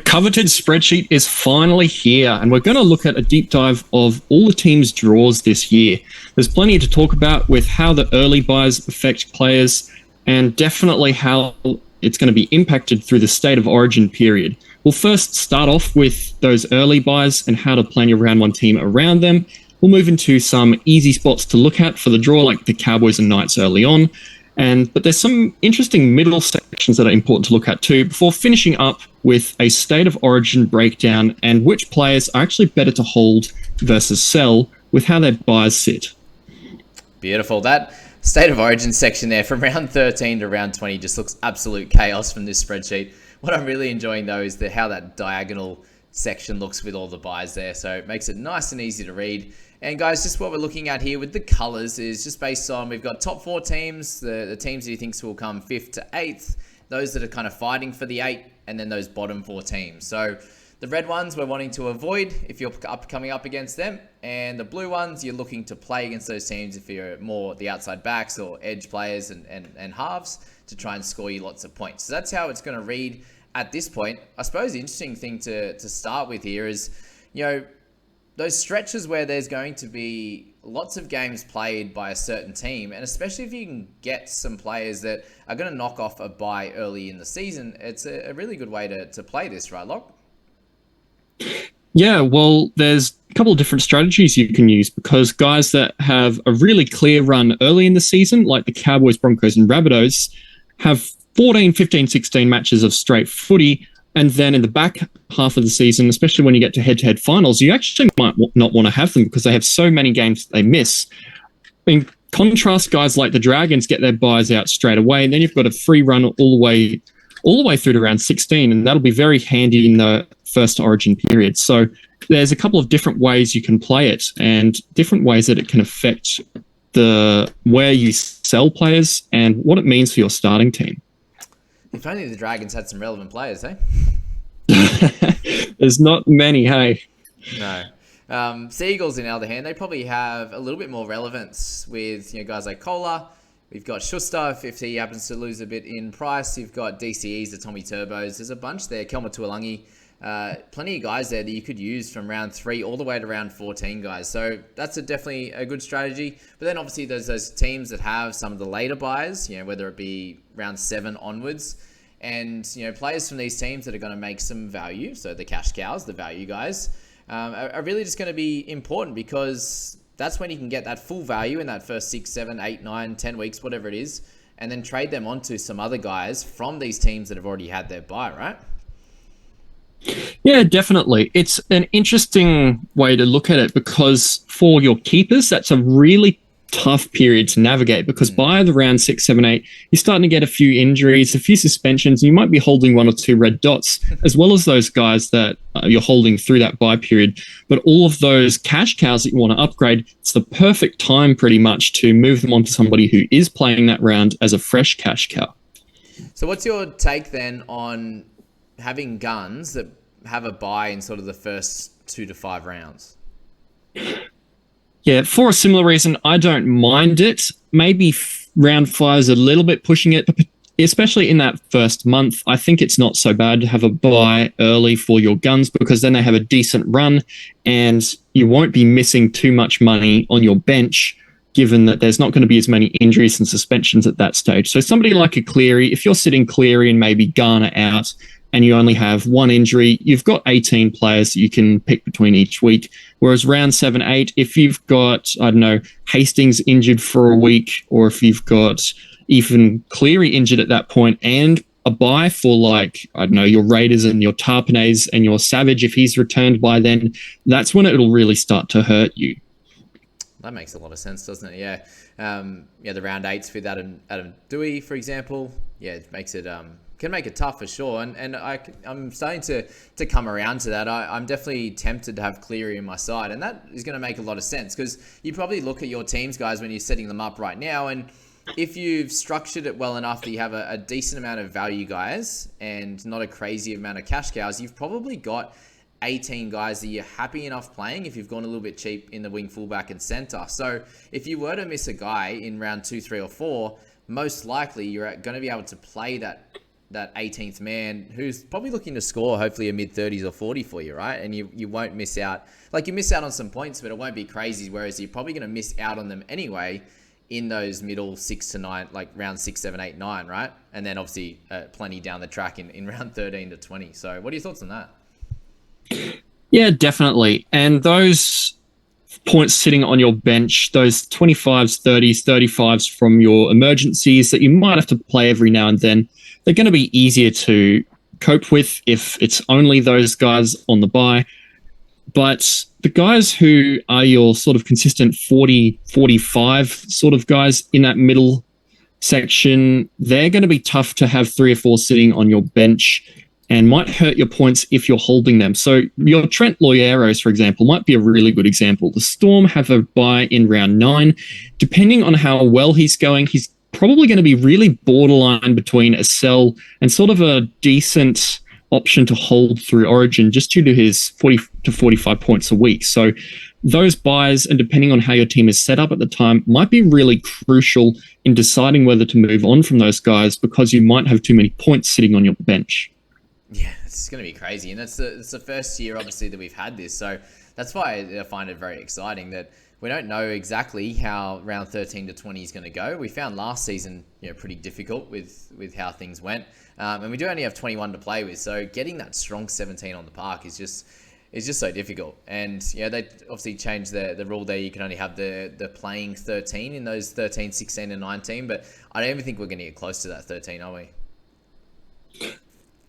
coveted spreadsheet is finally here, and we're going to look at a deep dive of all the teams' draws this year. There's plenty to talk about with how the early buys affect players, and definitely how it's going to be impacted through the state of origin period. We'll first start off with those early buys and how to plan your round one team around them. We'll move into some easy spots to look at for the draw, like the Cowboys and Knights early on. But there's some interesting middle sections that are important to look at too, before finishing up with a state of origin breakdown and which players are actually better to hold versus sell with how their buys sit. Beautiful. That state of origin section there from round 13 to round 20 just looks absolute chaos from this spreadsheet. What I'm really enjoying though is how that diagonal section looks with all the buys there. So it makes it nice and easy to read. And guys, just what we're looking at here with the colors is just based on, we've got top four teams, the teams that he thinks will come 5th to 8th, those that are kind of fighting for the 8, and then those bottom 4 teams. So the red ones we're wanting to avoid if you're coming up against them, and the blue ones you're looking to play against those teams if you're more the outside backs or edge players and halves to try and score you lots of points. So that's how it's going to read at this point. I suppose the interesting thing to start with here is, those stretches where there's going to be lots of games played by a certain team, and especially if you can get some players that are going to knock off a bye early in the season, it's a really good way to play this, right, Locke? Yeah, well, there's a couple of different strategies you can use, because guys that have a really clear run early in the season, like the Cowboys, Broncos, and Rabbitohs, have 14, 15, 16 matches of straight footy. And then in the back half of the season, especially when you get to head-to-head finals, you actually might not want to have them because they have so many games that they miss. In contrast, guys like the Dragons get their buys out straight away, and then you've got a free run all the way through to round 16, and that'll be very handy in the first origin period. So there's a couple of different ways you can play it, and different ways that it can affect where you sell players and what it means for your starting team. If only the Dragons had some relevant players, eh? There's not many, hey? No. Seagulls, on the other hand, they probably have a little bit more relevance with guys like Kohler. We've got Schuster, if he happens to lose a bit in price. You've got DCEs, the Tommy Turbos. There's a bunch there. Kelma Tuolangi. Plenty of guys there that you could use from round 3 all the way to round 14, guys. So that's definitely a good strategy. But then obviously there's those teams that have some of the later buys, whether it be round 7 onwards. And, players from these teams that are going to make some value, so the cash cows, the value guys, are really just going to be important, because that's when you can get that full value in that first 6, 7, 8, 9, 10 weeks, whatever it is, and then trade them onto some other guys from these teams that have already had their buy, right? Yeah, definitely. It's an interesting way to look at it, because for your keepers, that's a really tough period to navigate, because by the round 6, 7, 8, you're starting to get a few injuries, a few suspensions. You might be holding 1 or 2 red dots, as well as those guys that you're holding through that buy period. But all of those cash cows that you want to upgrade, it's the perfect time pretty much to move them onto somebody who is playing that round as a fresh cash cow. So what's your take then on having guns that have a buy in sort of the first 2 to 5 rounds? Yeah, for a similar reason, I don't mind it. Maybe round 5 is a little bit pushing it, especially in that first month. I think it's not so bad to have a buy early for your guns, because then they have a decent run and you won't be missing too much money on your bench, given that there's not going to be as many injuries and suspensions at that stage. So somebody like a Cleary, if you're sitting Cleary and maybe Garner out, and you only have 1 injury, you've got 18 players that you can pick between each week. Whereas round 7, 8, if you've got, Hastings injured for a week, or if you've got even Cleary injured at that point, and a buy for your Raiders and your Tarpanés and your Savage, if he's returned by then, that's when it'll really start to hurt you. That makes a lot of sense, doesn't it? Yeah. The round 8s with Adam Dewey, for example. Yeah, it makes it... can make it tough for sure, and I'm starting to come around to that. I'm definitely tempted to have Cleary in my side, and that is going to make a lot of sense, because you probably look at your teams, guys, when you're setting them up right now, and if you've structured it well enough that you have a decent amount of value guys and not a crazy amount of cash cows, you've probably got 18 guys that you're happy enough playing if you've gone a little bit cheap in the wing, fullback, and center. So if you were to miss a guy in round 2, 3, or 4, most likely you're going to be able to play that 18th man who's probably looking to score hopefully a mid-30s or 40 for you, right? And you won't miss out. Like, you miss out on some points, but it won't be crazy, whereas you're probably going to miss out on them anyway in those middle 6 to 9, like round 6, 7, 8, 9, right? And then obviously plenty down the track in round 13 to 20. So what are your thoughts on that? Yeah, definitely. And those points sitting on your bench, those 25s, 30s, 35s from your emergencies that you might have to play every now and then, they're going to be easier to cope with if it's only those guys on the bye. But the guys who are your sort of consistent 40, 45 sort of guys in that middle section, they're going to be tough to have 3 or 4 sitting on your bench and might hurt your points if you're holding them. So your Trent Loyeros, for example, might be a really good example. The Storm have a bye in round 9. Depending on how well he's going, he's probably going to be really borderline between a sell and sort of a decent option to hold through Origin just due to his 40 to 45 points a week. So those buys, and depending on how your team is set up at the time, might be really crucial in deciding whether to move on from those guys because you might have too many points sitting on your bench. Yeah, it's going to be crazy. And it's the first year, obviously, that we've had this. So that's why I find it very exciting that we don't know exactly how round 13 to 20 is going to go. We found last season, pretty difficult with how things went. And we do only have 21 to play with. So getting that strong 17 on the park is just so difficult. And they obviously changed the rule there. You can only have the playing 13 in those 13, 16 and 19. But I don't even think we're going to get close to that 13, are we?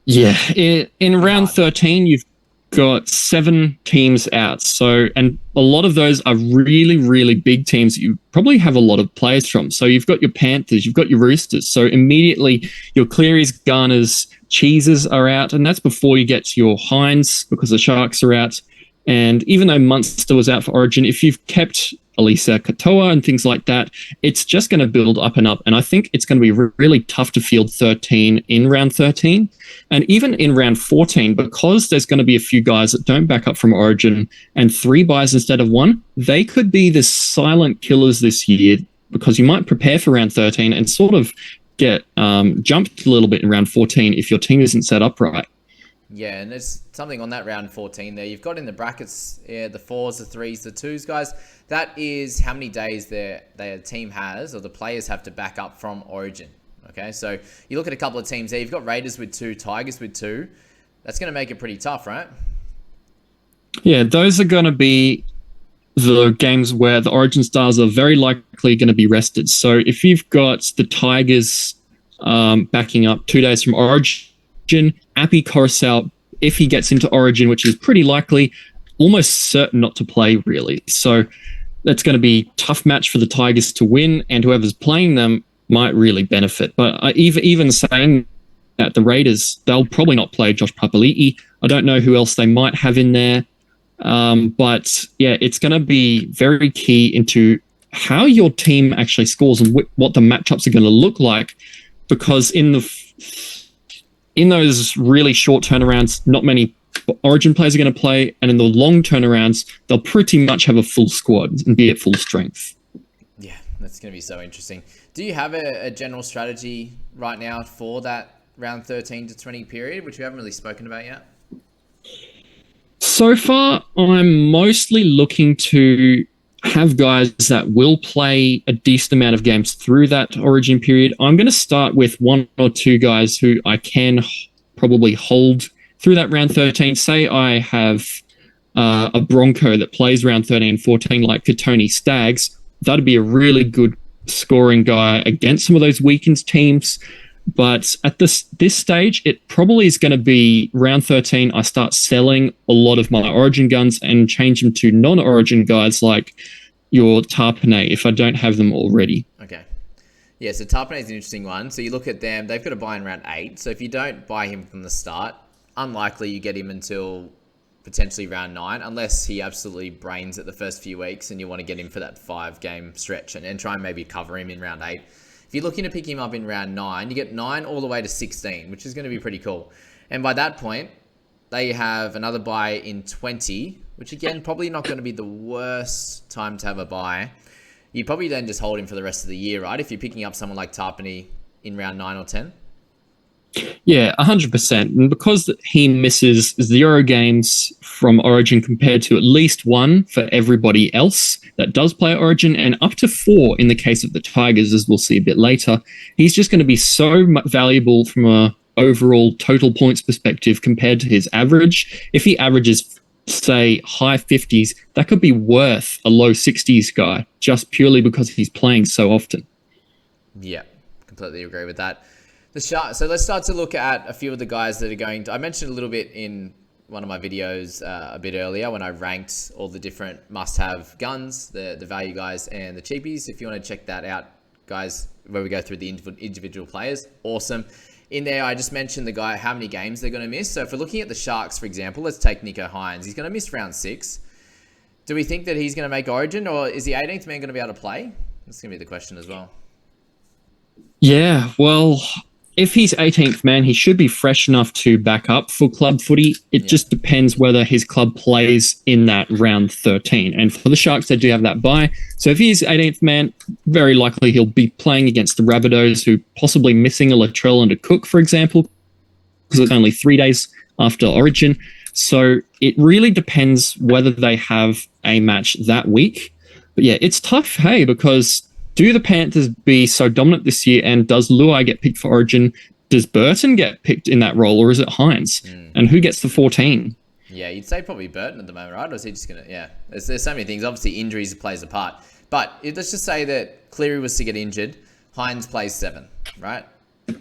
Yeah, in round 13, you've got 7 teams out. So, and a lot of those are really, really big teams that you probably have a lot of players from. So you've got your Panthers, you've got your Roosters. So immediately your Clearys, Garners, Cheeses are out. And that's before you get to your Hinds because the Sharks are out. And even though Munster was out for Origin, if you've kept Elisa Katoa and things like that, it's just going to build up and up. And I think it's going to be really tough to field 13 in round 13. And even in round 14, because there's going to be a few guys that don't back up from Origin and 3 buys instead of 1, they could be the silent killers this year because you might prepare for round 13 and sort of get jumped a little bit in round 14 if your team isn't set up right. Yeah, and there's something on that round 14 there. You've got in the brackets the 4s, the 3s, the 2s, guys. That is how many days their team has or the players have to back up from Origin. Okay, so you look at a couple of teams there. You've got Raiders with 2, Tigers with 2. That's going to make it pretty tough, right? Yeah, those are going to be the games where the Origin stars are very likely going to be rested. So if you've got the Tigers backing up 2 days from Origin, Appy Coruscant, if he gets into Origin, which is pretty likely, almost certain not to play, really. So that's going to be a tough match for the Tigers to win, and whoever's playing them might really benefit. But even saying that, the Raiders, they'll probably not play Josh Papali'i. I don't know who else they might have in there. But yeah, it's going to be very key into how your team actually scores and what the matchups are going to look like, because in those really short turnarounds, not many Origin players are going to play, and in the long turnarounds, they'll pretty much have a full squad and be at full strength. Yeah, that's going to be so interesting. Do you have a general strategy right now for that round 13 to 20 period, which we haven't really spoken about yet? So far, I'm mostly looking to have guys that will play a decent amount of games through that Origin period. I'm going to start with 1 or 2 guys who I can probably hold through that round 13. Say I have a Bronco that plays round 13 and 14 like Katoni Staggs. That'd be a really good scoring guy against some of those weakened teams. But at this stage, it probably is going to be round 13. I start selling a lot of my Origin guns and change them to non-Origin guys like your Tarpanay if I don't have them already. Okay. Yeah, so Tarpanay is an interesting one. So you look at them, they've got to buy in round 8. So if you don't buy him from the start, unlikely you get him until potentially round 9, unless he absolutely brains it the first few weeks and you want to get him for that 5-game stretch and try and maybe cover him in round 8. If you're looking to pick him up in round 9, you get 9 all the way to 16, which is going to be pretty cool. And by that point, they have another buy in 20, which again, probably not going to be the worst time to have a buy. You probably then just hold him for the rest of the year, right? If you're picking up someone like Tarpany in round 9 or 10. Yeah, 100%. And because he misses 0 games from Origin compared to at least 1 for everybody else that does play Origin, and up to 4 in the case of the Tigers, as we'll see a bit later, he's just going to be so valuable from a overall total points perspective compared to his average. If he averages, say, high 50s, that could be worth a low 60s guy just purely because he's playing so often. Yeah, completely agree with that. So let's start to look at a few of the guys that are going to. I mentioned a little bit in one of my videos a bit earlier when I ranked all the different must-have guns, the value guys and the cheapies. If you want to check that out, guys, where we go through the individual players, awesome. In there, I just mentioned the guy, how many games they're going to miss. So if we're looking at the Sharks, for example, let's take Nico Hines. He's going to miss round 6. Do we think that he's going to make Origin, or is the 18th man going to be able to play? That's going to be the question as well. Yeah, well, if he's 18th man, he should be fresh enough to back up for club footy. It just depends whether his club plays in that round 13. And for the Sharks, they do have that bye. So if he's 18th man, very likely he'll be playing against the Rabbitohs, who possibly missing a Latrell and a Cook, for example, because it's only 3 days after Origin. So it really depends whether they have a match that week. But yeah, it's tough, hey, because do the Panthers be so dominant this year, and does Luai get picked for Origin? Does Burton get picked in that role, or is it Hines? And who gets the 14? Yeah, you'd say probably Burton at the moment, right? Or is he just going to... Yeah, there's so many things. Obviously, injuries plays a part. But let's just say that Cleary was to get injured. Hines plays 7, right?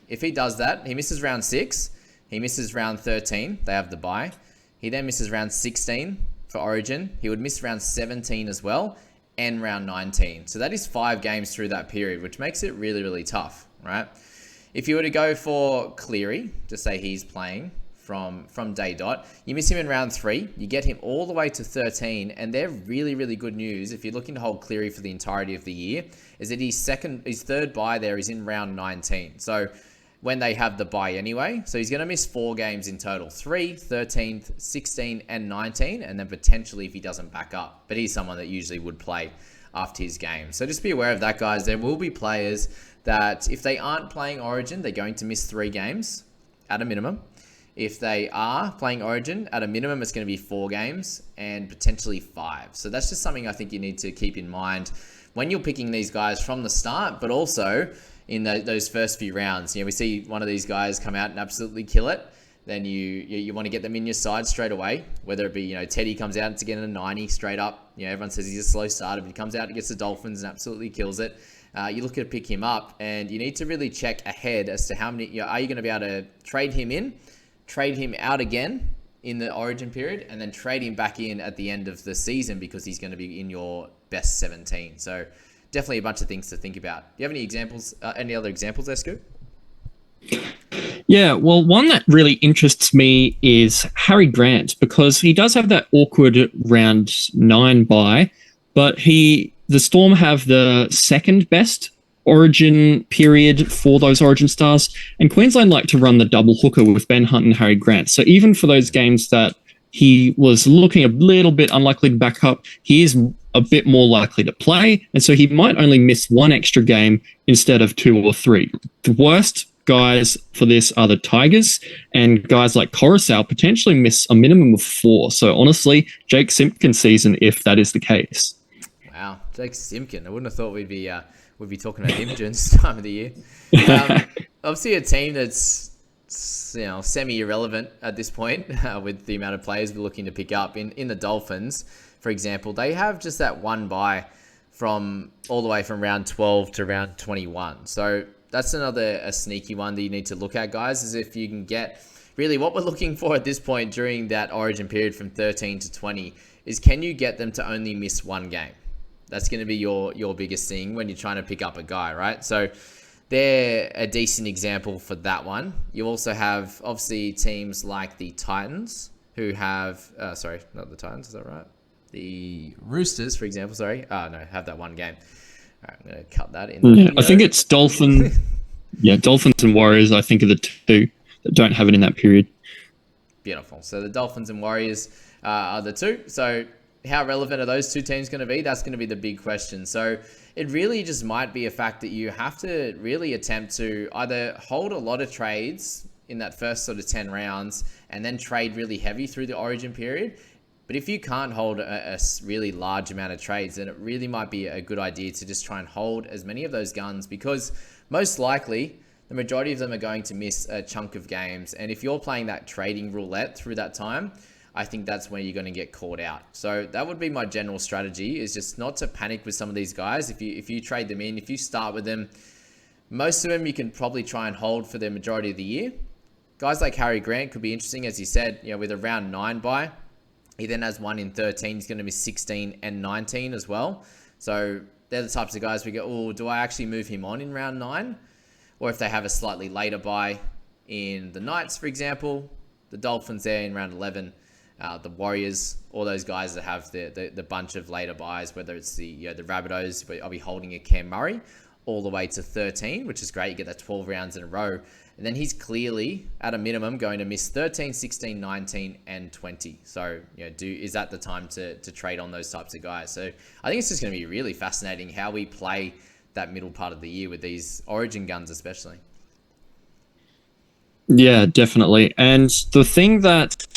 If he does that, he misses round 6. He misses round 13. They have the bye. He then misses round 16 for Origin. He would miss round 17 as well, and round 19. So that is 5 games through that period, which makes it really, really tough, right? If you were to go for Cleary, just say he's playing from day dot, you miss him in round 3, you get him all the way to 13, and they're really, really good news if you're looking to hold Cleary for the entirety of the year, is that his third bye there is in round 19. So when they have the bye anyway. So he's going to miss 4 games in total, 3, 13th, 16, and 19, and then potentially if he doesn't back up. But he's someone that usually would play after his game. So just be aware of that, guys. There will be players that if they aren't playing Origin, they're going to miss 3 games at a minimum. If they are playing Origin, at a minimum, it's going to be 4 games and potentially 5. So that's just something I think you need to keep in mind when you're picking these guys from the start, but also in those first few rounds. We see one of these guys come out and absolutely kill it. Then you want to get them in your side straight away, whether it be, Teddy comes out to get a 90 straight up. Everyone says he's a slow starter, but he comes out and gets the Dolphins and absolutely kills it. You look to pick him up, and you need to really check ahead as to how many, are you going to be able to trade him in, trade him out again in the Origin period, and then trade him back in at the end of the season because he's going to be in your best 17. So definitely a bunch of things to think about. Do you have any examples? Any other examples there, Scoop? Yeah, well, one that really interests me is Harry Grant, because he does have that awkward round 9 bye, but the Storm have the second best Origin period for those Origin stars, and Queensland like to run the double hooker with Ben Hunt and Harry Grant. So even for those games that he was looking a little bit unlikely to back up, he is a bit more likely to play, and so he might only miss 1 extra game instead of 2 or 3. The worst guys for this are the Tigers, and guys like Coruscant potentially miss a minimum of 4. So honestly, Jake Simpkin season if that is the case. Wow, Jake Simpkin. I wouldn't have thought we'd be talking about him during this time of the year. Obviously, a team that's semi-irrelevant at this point with the amount of players we're looking to pick up. In the Dolphins, for example, they have just that 1 bye from all the way from round 12 to round 21. So that's a sneaky one that you need to look at, guys, is if you can get... Really, what we're looking for at this point during that Origin period from 13 to 20 is, can you get them to only miss 1 game? That's going to be your biggest thing when you're trying to pick up a guy, right? So they're a decent example for that one. You also have, obviously, teams like the Titans who have... sorry, not the Titans, is that right? The Roosters, for example, have that 1 game. All right, I'm going to cut that in. Yeah, I think it's Dolphins. Yeah, Dolphins and Warriors, I think, are the 2 that don't have it in that period. Beautiful. So the Dolphins and Warriors are the 2. So how relevant are those 2 teams going to be? That's going to be the big question. So it really just might be a fact that you have to really attempt to either hold a lot of trades in that first sort of 10 rounds and then trade really heavy through the origin period. But if you can't hold a really large amount of trades, then it really might be a good idea to just try and hold as many of those guns, because most likely the majority of them are going to miss a chunk of games. And if you're playing that trading roulette through that time, I think that's when you're going to get caught out. So that would be my general strategy, is just not to panic with some of these guys. If you trade them in, if you start with them, most of them you can probably try and hold for the majority of the year. Guys like Harry Grant could be interesting, as you said, with a round 9 bye. He then has one in 13. He's going to miss 16 and 19 as well. So they're the types of guys we go, oh, do I actually move him on in round 9? Or if they have a slightly later bye in the Knights, for example, the Dolphins there in round 11, the Warriors, all those guys that have the bunch of later buys, whether it's the Rabbitohs, but I'll be holding a Cam Murray all the way to 13, which is great. You get that 12 rounds in a row. And then he's clearly, at a minimum, going to miss 13, 16, 19, and 20. So, is that the time to trade on those types of guys? So I think it's just going to be really fascinating how we play that middle part of the year with these origin guns especially. Yeah, definitely. And the thing that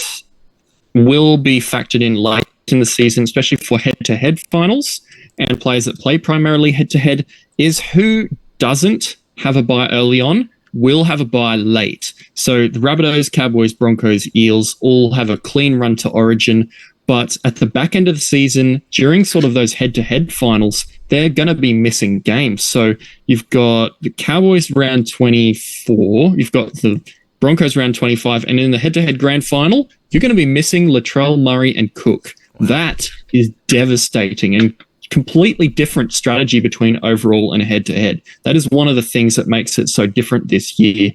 will be factored in late in the season, especially for head-to-head finals and players that play primarily head-to-head, is who doesn't have a bye early on will have a bye late. So the Rabbitohs, Cowboys, Broncos, Eels all have a clean run to Origin, but at the back end of the season, during sort of those head-to-head finals, they're going to be missing games. So you've got the Cowboys round 24, you've got the Broncos round 25, and in the head-to-head grand final, you're going to be missing Latrell, Murray, and Cook. Wow. That is devastating and completely different strategy between overall and head-to-head. That is one of the things that makes it so different this year.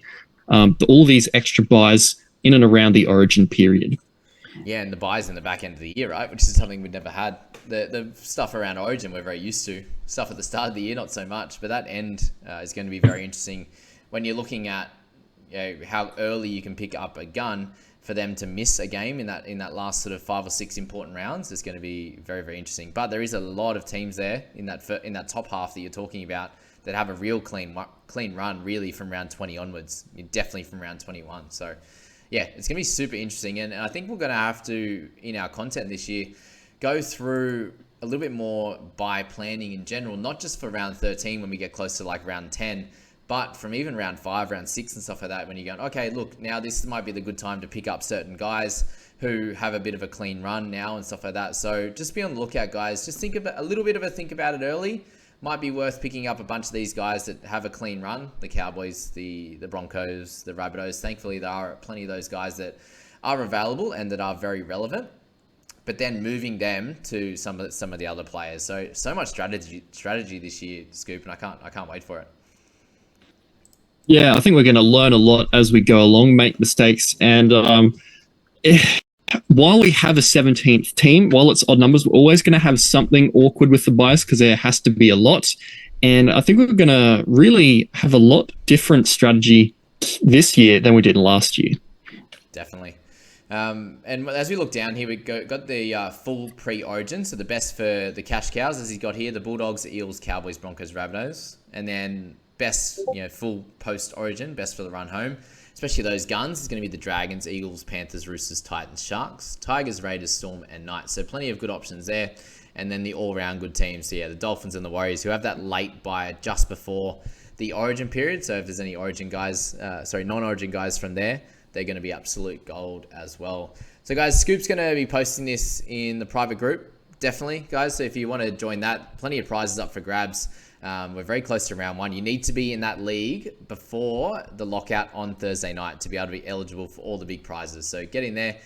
All these extra buys in and around the origin period. Yeah, and the buys in the back end of the year, right? Which is something we've never had. The stuff around origin we're very used to. Stuff at the start of the year, not so much. But that end is going to be very interesting when you're looking at how early you can pick up a gun. For them to miss a game in that last sort of 5 or 6 important rounds is going to be very, very interesting. But there is a lot of teams there in that top half that you're talking about that have a real clean run really from round 20 onwards. Definitely from round 21. So yeah, it's going to be super interesting. And I think we're going to have to, in our content this year, go through a little bit more by planning in general, not just for round 13 when we get close to like round 10, but from even round 5, round 6 and stuff like that, when you're going, okay, look, now this might be the good time to pick up certain guys who have a bit of a clean run now and stuff like that. So just be on the lookout, guys. Just think about think about it early. Might be worth picking up a bunch of these guys that have a clean run. The Cowboys, the Broncos, the Rabbitohs. Thankfully, there are plenty of those guys that are available and that are very relevant. But then moving them to some of the other players. So much strategy this year, Scoop, and I can't wait for it. Yeah, I think we're going to learn a lot as we go along, make mistakes. And while we have a 17th team, while it's odd numbers, we're always going to have something awkward with the bias because there has to be a lot. And I think we're going to really have a lot different strategy this year than we did last year. Definitely. And as we look down here, we got the full pre-origin. So the best for the cash cows, as he's got here, the Bulldogs, the Eels, Cowboys, Broncos, Rabbitohs. And then best, full post-origin, best for the run home. Especially those guns is going to be the Dragons, Eagles, Panthers, Roosters, Titans, Sharks, Tigers, Raiders, Storm, and Knights. So plenty of good options there. And then the all-round good teams. So yeah, the Dolphins and the Warriors, who have that late bye just before the origin period. So if there's any origin guys, non-origin guys from there, they're going to be absolute gold as well. So guys, Scoop's going to be posting this in the private group. Definitely, guys. So if you want to join that, plenty of prizes up for grabs. We're very close to round 1. You need to be in that league before the lockout on Thursday night to be able to be eligible for all the big prizes. So get in there.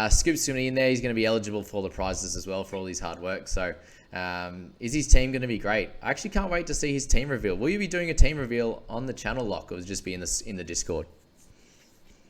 Scoop's going to be in there. He's going to be eligible for all the prizes as well for all his hard work. So is his team going to be great? I actually can't wait to see his team reveal. Will you be doing a team reveal on the channel lock, or will it just be in the Discord?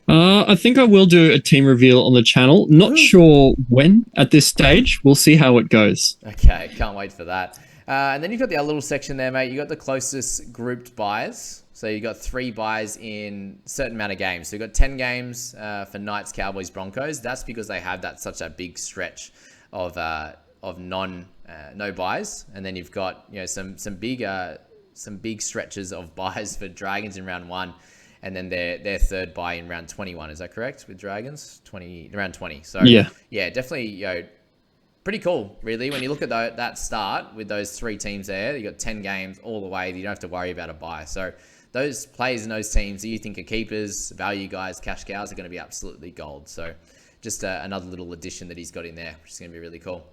I think I will do a team reveal on the channel. Not sure when at this stage. We'll see how it goes. Okay, can't wait for that. And then you've got the other little section there, mate. You got the closest grouped buys. So you got 3 buys in a certain amount of games. So you got 10 games for Knights, Cowboys, Broncos. That's because they have such a big stretch of no buys, and then you've got some big stretches of buys for Dragons in round 1. and then their third bye in round 21. Is that correct with Dragons? Round 20. So yeah, definitely pretty cool, really. When you look at that start with those 3 teams there, you got 10 games all the way. You don't have to worry about a bye. So those players and those teams that you think are keepers, value guys, cash cows are going to be absolutely gold. So just another little addition that he's got in there, which is going to be really cool.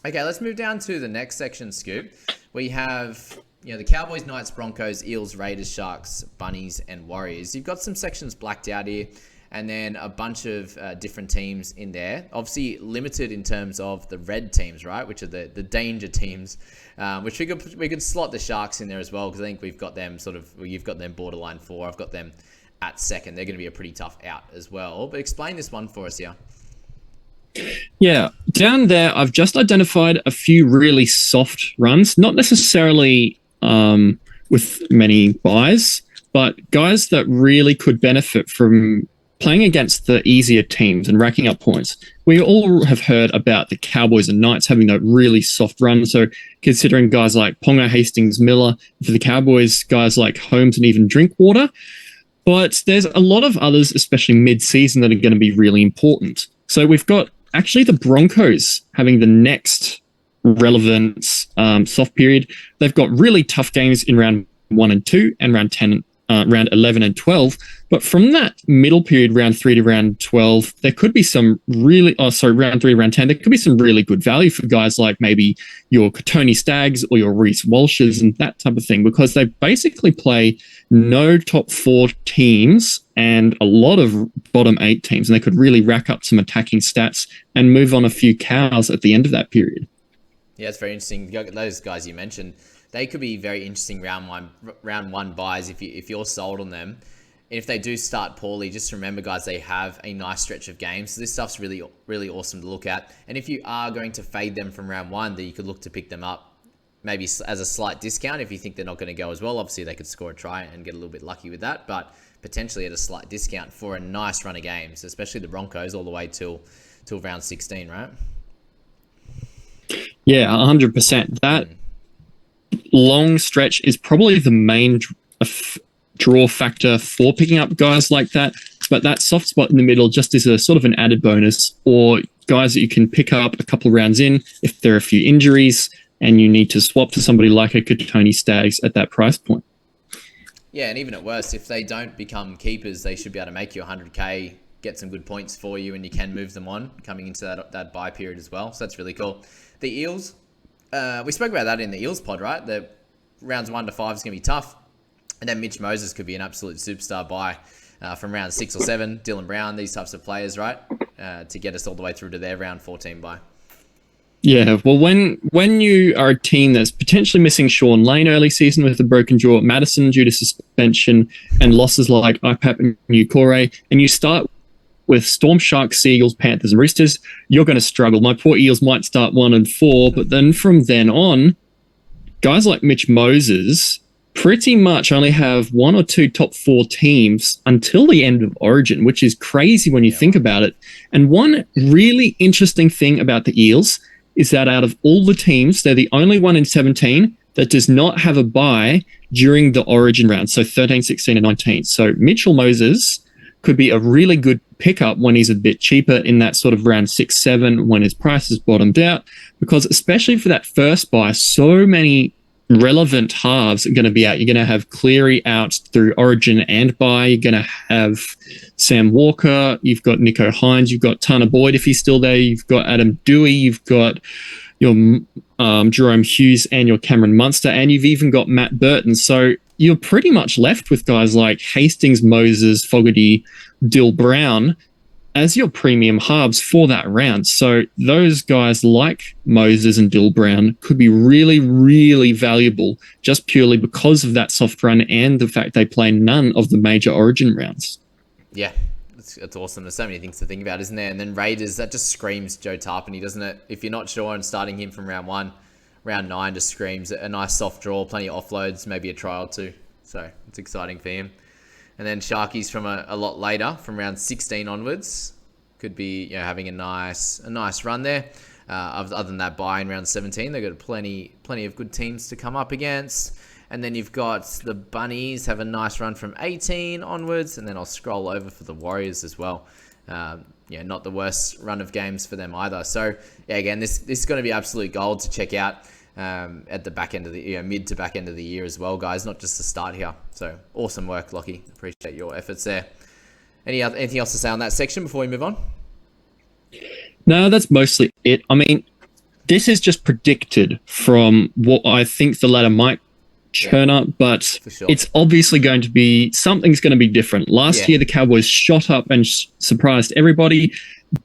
Okay, let's move down to the next section, Scoop. We have the Cowboys, Knights, Broncos, Eels, Raiders, Sharks, Bunnies, and Warriors. You've got some sections blacked out here, and then a bunch of different teams in there. Obviously limited in terms of the red teams, right? Which are the danger teams, which we could slot the Sharks in there as well, because I think we've got them you've got them borderline 4. I've got them at second. They're going to be a pretty tough out as well. But explain this one for us here. Yeah, down there, I've just identified a few really soft runs, not necessarily with many buys, but guys that really could benefit from playing against the easier teams and racking up points. We all have heard about the Cowboys and Knights having a really soft run. So considering guys like Ponga, Hastings, Miller, for the Cowboys, guys like Holmes and even Drinkwater. But there's a lot of others, especially mid-season, that are going to be really important. So we've got actually the Broncos having the next relevant soft period. They've got really tough games in round 1 and 2 and round 11 and 12. But from that middle period, round 3 to round 12, there could be some round 3 to round 10, there could be some really good value for guys like maybe your Tony Staggs or your Reece Walshes and that type of thing, because they basically play no top 4 teams and a lot of bottom 8 teams, and they could really rack up some attacking stats and move on a few cows at the end of that period. Yeah, it's very interesting. Those guys you mentioned, they could be very interesting round one buys if you're sold on them. And if they do start poorly, just remember, guys, they have a nice stretch of games. So this stuff's really, really awesome to look at. And if you are going to fade them from round 1, then you could look to pick them up maybe as a slight discount if you think they're not going to go as well. Obviously, they could score a try and get a little bit lucky with that, but potentially at a slight discount for a nice run of games, especially the Broncos all the way till round 16, right? Yeah, 100%. That long stretch is probably the main draw factor for picking up guys like that, but that soft spot in the middle just is a sort of an added bonus, or guys that you can pick up a couple rounds in if there are a few injuries and you need to swap to somebody like a Tony Staggs at that price point. Yeah, and even at worst, if they don't become keepers, they should be able to make you 100k, get some good points for you, and you can move them on coming into that buy period as well. So that's really cool. The Eels, we spoke about that in the Eels pod, right? The rounds 1 to 5 is going to be tough. And then Mitch Moses could be an absolute superstar buy from round 6 or 7. Dylan Brown, these types of players, right? To get us all the way through to their round 14 buy. Yeah, well, when you are a team that's potentially missing Sean Lane early season with a broken jaw, Madison due to suspension, and losses like IPAP and Ukore, and you start with Storm, Sharks, Seagulls, Panthers, and Roosters, you're going to struggle. My poor Eels might start 1 and 4, but then from then on, guys like Mitch Moses pretty much only have 1 or 2 top 4 teams until the end of Origin, which is crazy when you think about it. And one really interesting thing about the Eels is that out of all the teams, they're the only one in 17 that does not have a bye during the Origin round, so 13, 16, and 19. So Mitchell Moses could be a really good pickup when he's a bit cheaper in that sort of round 6, 7 when his price is bottomed out, because especially for that first bye, so many relevant halves are going to be out. You're going to have Cleary out through Origin and bye. You're going to have Sam Walker. You've got Nico Hines. You've got Tanner Boyd if he's still there. You've got Adam Dewey. You've got your Jerome Hughes and your Cameron Munster. And you've even got Matt Burton. So you're pretty much left with guys like Hastings, Moses, Fogarty, Dill Brown as your premium halves for that round. So those guys like Moses and Dill Brown could be really, really valuable just purely because of that soft run and the fact they play none of the major Origin rounds. Yeah, it's awesome. There's so many things to think about, isn't there? And then Raiders, that just screams Joe Tarpany, doesn't it? If you're not sure on starting him from round 1, round 9 just screams a nice soft draw, plenty of offloads, maybe a trial too. So it's exciting for him. And then Sharkies from a lot later, from round 16 onwards, could be having a nice run there. Other than that bye in round 17, they've got plenty of good teams to come up against. And then you've got the Bunnies have a nice run from 18 onwards, and then I'll scroll over for the Warriors as well. Not the worst run of games for them either. So, yeah, again, this is going to be absolute gold to check out at the back end of the mid to back end of the year as well, guys, not just the start here. So, awesome work, Lockie. Appreciate your efforts there. Anything else to say on that section before we move on? No, that's mostly it. I mean, this is just predicted from what I think the ladder might turn up, but sure, it's obviously going to be, something's going to be different. Last year, the Cowboys shot up and surprised everybody.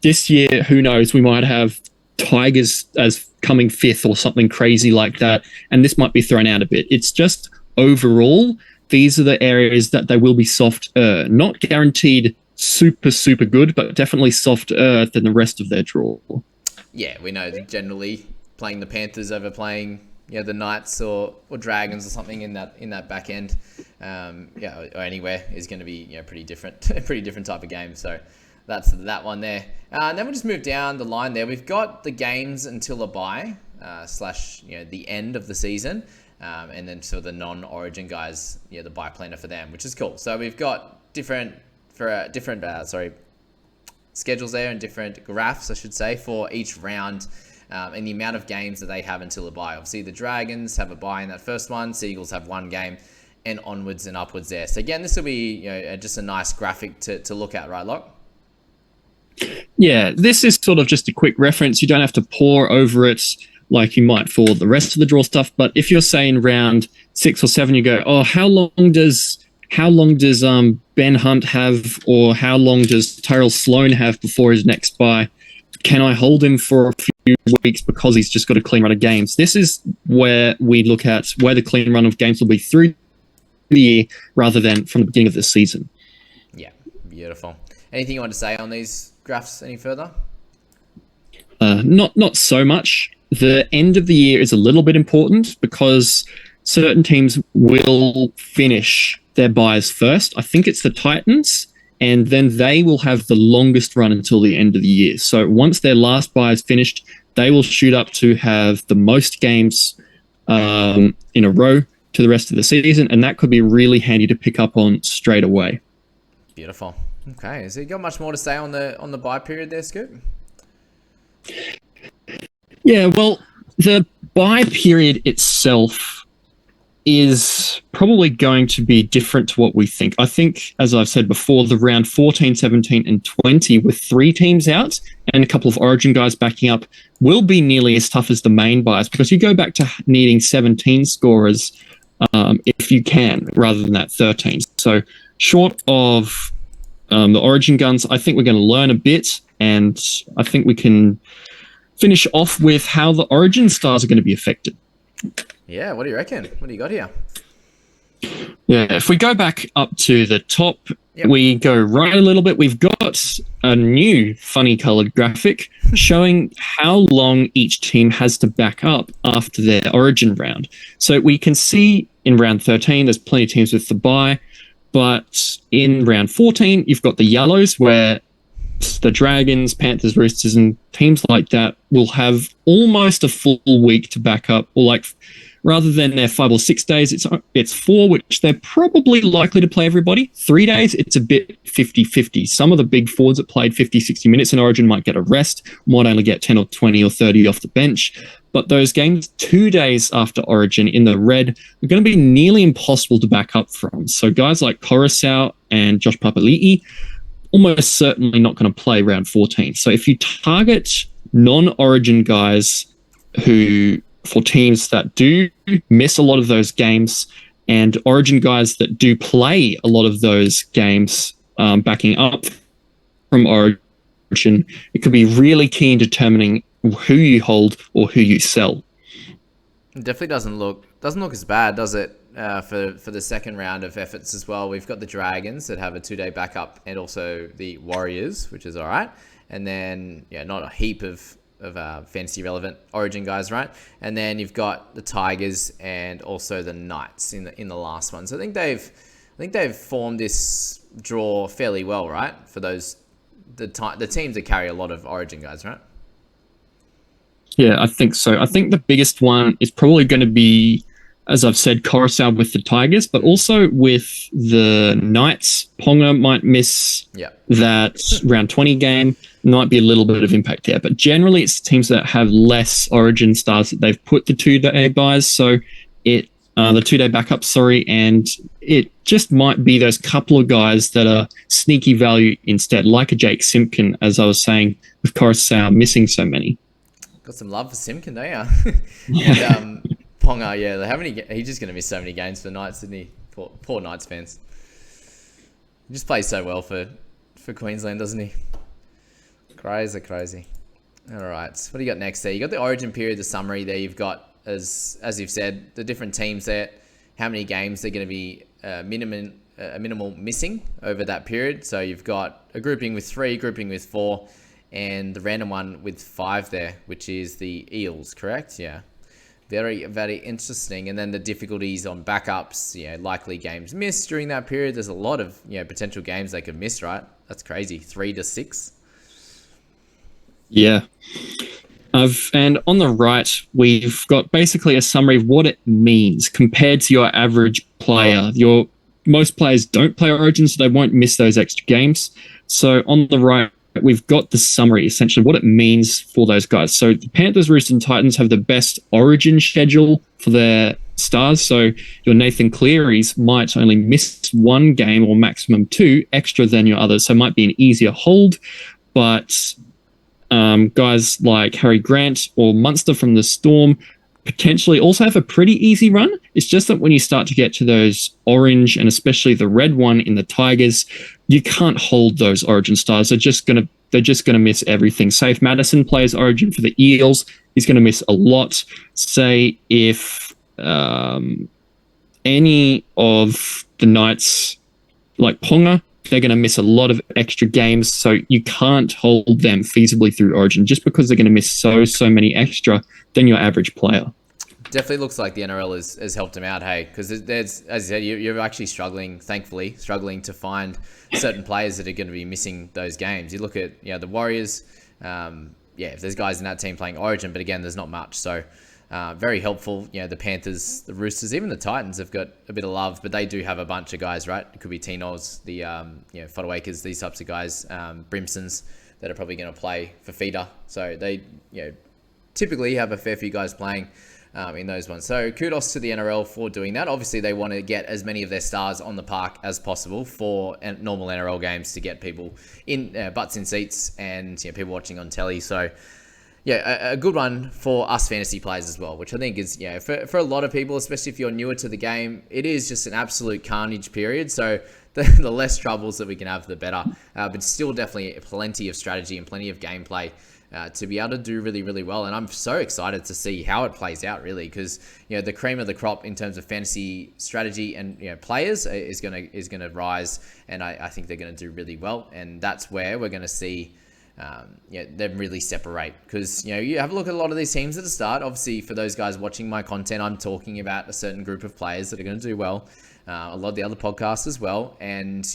This year, who knows, we might have Tigers as coming fifth or something crazy like that, and this might be thrown out a bit. It's just overall, these are the areas that they will be softer, not guaranteed super, super good, but definitely softer than the rest of their draw. Yeah, we know that generally playing the Panthers over playing the Knights or Dragons or something in that back end, or anywhere is going to be pretty different type of game. So that's that one there. And then we'll just move down the line there. We've got the games until a bye slash the end of the season, and then so the non-Origin guys, the bye planner for them, which is cool. So we've got different schedules there and different graphs, I should say, for each round. And the amount of games that they have until a bye. Obviously, the Dragons have a bye in that first one. Seagulls have one game, and onwards and upwards there. So again, this will be just a nice graphic to look at, right, Locke? Yeah, this is sort of just a quick reference. You don't have to pore over it like you might for the rest of the draw stuff. But if you're saying round 6 or 7, you go, oh, how long does Ben Hunt have, or how long does Tyrell Sloan have before his next bye? Can I hold him for a few weeks because he's just got a clean run of games? This is where we look at where the clean run of games will be through the year rather than from the beginning of the season. Yeah, beautiful. Anything you want to say on these graphs any further? Not so much. The end of the year is a little bit important because certain teams will finish their buys first. I think it's the Titans. And then they will have the longest run until the end of the year. So once their last buy is finished, they will shoot up to have the most games in a row to the rest of the season. And that could be really handy to pick up on straight away. Beautiful. Okay. So you got much more to say on the buy period there, Scoop? Yeah, well, the buy period itself is probably going to be different to what we think. I think, as I've said before, the round 14, 17, and 20 with 3 teams out and a couple of Origin guys backing up will be nearly as tough as the main buys because you go back to needing 17 scorers if you can, rather than that 13. So short of the Origin guns, I think we're going to learn a bit, and I think we can finish off with how the Origin stars are going to be affected. Yeah, what do you reckon? What do you got here? Yeah, if we go back up to the top, we go right a little bit. We've got a new funny colored graphic showing how long each team has to back up after their Origin round. So we can see in round 13, there's plenty of teams with the bye, but in round 14, you've got the yellows where the Dragons, Panthers, Roosters, and teams like that will have almost a full week to back up, or like rather than their 5 or 6 days, it's 4, which they're probably likely to play everybody. 3 days, it's a bit 50-50. Some of the big forwards that played 50, 60 minutes in Origin might get a rest, might only get 10 or 20 or 30 off the bench. But those games 2 days after Origin in the red are going to be nearly impossible to back up from. So guys like Coruscant and Josh Papali'i almost certainly not going to play round 14. So if you target non-Origin guys who, for teams that do miss a lot of those games, and Origin guys that do play a lot of those games backing up from Origin, it could be really key in determining who you hold or who you sell. It definitely doesn't look as bad, does it? For the second round of efforts as well, we've got the Dragons that have a 2-day backup, and also the Warriors, which is all right. And then not a heap of fantasy relevant Origin guys, right? And then you've got the Tigers and also the Knights in the last one. So I think they've formed this draw fairly well, right? For those the teams that carry a lot of Origin guys, right? Yeah, I think so. I think the biggest one is probably going to be as I've said, Coruscant with the Tigers, but also with the Knights. Ponga might miss Yeah. that round 20 game. Might be a little bit of impact there, but generally it's teams that have less Origin stars that they've put the 2-day buys. So it the 2-day backup, sorry, and it just might be those couple of guys that are sneaky value instead, like a Jake Simpkin, as I was saying, with Coruscant missing so many. Got some love for Simpkin, don't you? And Ponga, he's just going to miss so many games for the Knights, isn't he? Poor Knights fans. He just plays so well for Queensland, doesn't he? Crazy. All right, what do you got next there? You got the Origin period, the summary there. You've got, as you've said, the different teams there, how many games they're going to be minimal missing over that period. So you've got a grouping with 3, grouping with 4, and the random one with 5 there, which is the Eels, correct? Yeah. Very, very interesting. And then the difficulties on backups, likely games missed during that period. There's a lot of, potential games they could miss, right? That's crazy. 3 to 6. Yeah. And on the right, we've got basically a summary of what it means compared to your average player. Most players don't play Origin, so they won't miss those extra games. So on the right, we've got the summary, essentially what it means for those guys. So the Panthers, Roosters, and Titans have the best Origin schedule for their stars. So your Nathan Clearys might only miss 1 game or maximum 2 extra than your others. So it might be an easier hold, but guys like Harry Grant or Munster from the Storm potentially also have a pretty easy run. It's just that when you start to get to those orange and especially the red one in the Tigers, you can't hold those Origin stars. They're just gonna miss everything. Say if Madison plays Origin for the Eels, he's gonna miss a lot. Say if any of the Knights like Ponga, they're going to miss a lot of extra games, so you can't hold them feasibly through Origin just because they're going to miss so many extra than your average player. Definitely looks like the NRL has helped him out, hey, because there's, as you said, you're actually struggling to find certain players that are going to be missing those games. You look at the Warriors, if there's guys in that team playing Origin, but again, there's not much, so very helpful. The Panthers, the Roosters, even the Titans have got a bit of love, but they do have a bunch of guys, right? It could be Tino's, the Fodawakas, these types of guys, Brimsons that are probably going to play for feeder. So they typically have a fair few guys playing in those ones. So kudos to the NRL for doing that. Obviously, they want to get as many of their stars on the park as possible for normal NRL games to get people in butts in seats and people watching on telly. So a good one for us fantasy players as well, which I think is, for a lot of people, especially if you're newer to the game, it is just an absolute carnage period. So the less troubles that we can have, the better. But still definitely plenty of strategy and plenty of gameplay to be able to do really, really well. And I'm so excited to see how it plays out, really, because, the cream of the crop in terms of fantasy strategy and, players is gonna rise. And I think they're going to do really well. And that's where we're going to see them really separate, because you have a look at a lot of these teams at the start. Obviously, for those guys watching my content, I'm talking about a certain group of players that are going to do well. A lot of the other podcasts as well, and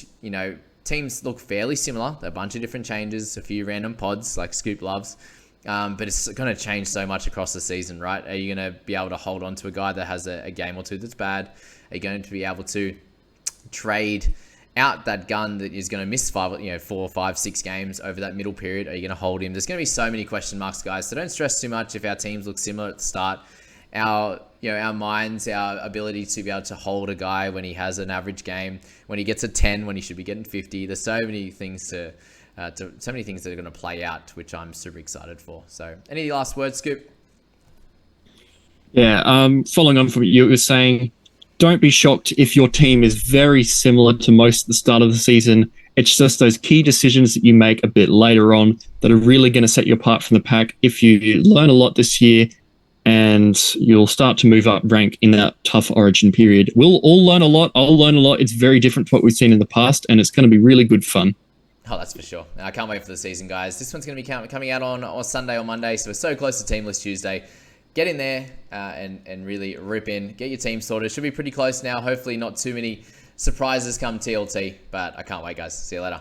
teams look fairly similar. There are a bunch of different changes, a few random pods like Scoop loves, but it's going to change so much across the season, right? Are you going to be able to hold on to a guy that has a game or two that's bad? Are you going to be able to trade out that gun that is going to miss 4, 5, 6 games over that middle period? Are you going to hold him? There's going to be so many question marks, guys. So don't stress too much if our teams look similar at the start. Our minds, our ability to be able to hold a guy when he has an average game, when he gets a 10, when he should be getting 50. There's so many things that are going to play out, which I'm super excited for. So, any last words, Scoop? Yeah, following on from what you were saying, don't be shocked if your team is very similar to most at the start of the season. It's just those key decisions that you make a bit later on that are really going to set you apart from the pack. If you learn a lot this year, and you'll start to move up rank in that tough Origin period. We'll all learn a lot. I'll learn a lot. It's very different to what we've seen in the past, and it's going to be really good fun. Oh, that's for sure. I can't wait for the season, guys. This one's going to be coming out on Sunday or Monday, so we're so close to Team List Tuesday. Get in there and really rip in. Get your team sorted. Should be pretty close now. Hopefully not too many surprises come TLT, but I can't wait, guys. See you later.